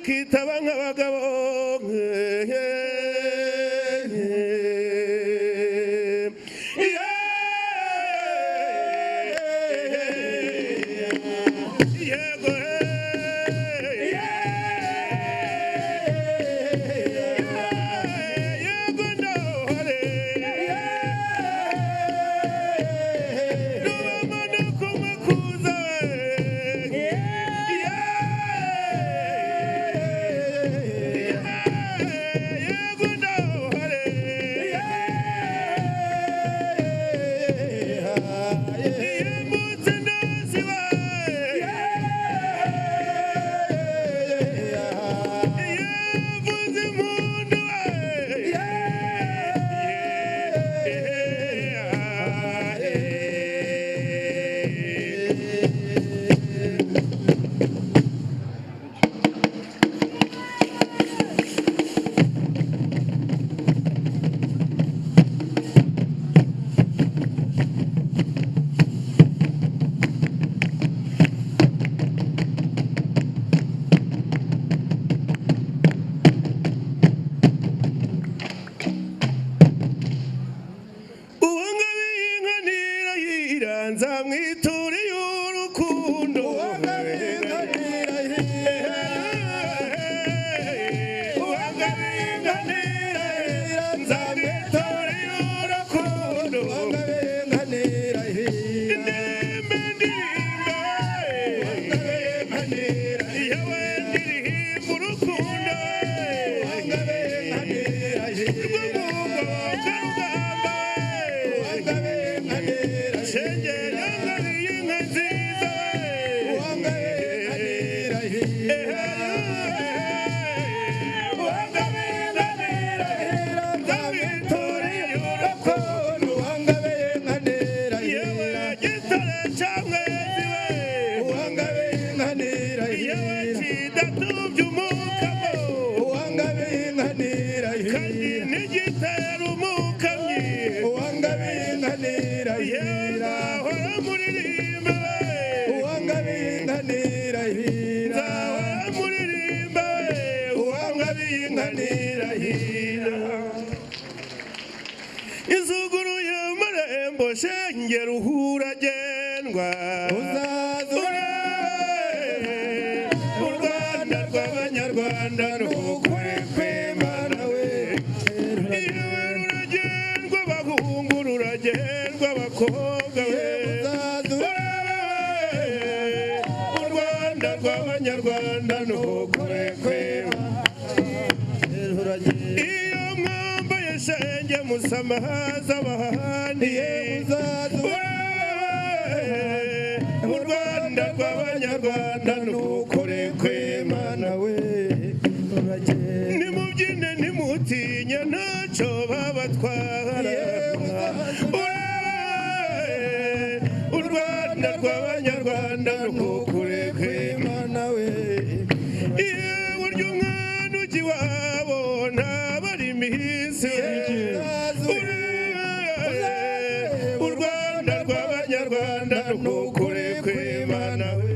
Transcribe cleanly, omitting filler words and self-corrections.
kitaba nk'abagabo nzamwitura y'urukundo izuguru y'amarembo shengera uhura gendwa uzazura u Rwanda rw'abanyarwanda rukore kwemana we ruragendwa abahungu ruragendwa abakobwa we uzazura u Rwanda rw'abanyarwanda rukore kwemana shenge musamahaza bahaniye u Rwanda rw'abanyarwanda nukore kwemana we nimubyine nimutinye ntacyo babatwara u Rwanda rw'abanyarwanda nukore kwemana we burya umwana ujya iwabo ntabari imihisi u Rwanda rw'abanyarwanda nukore kwemana we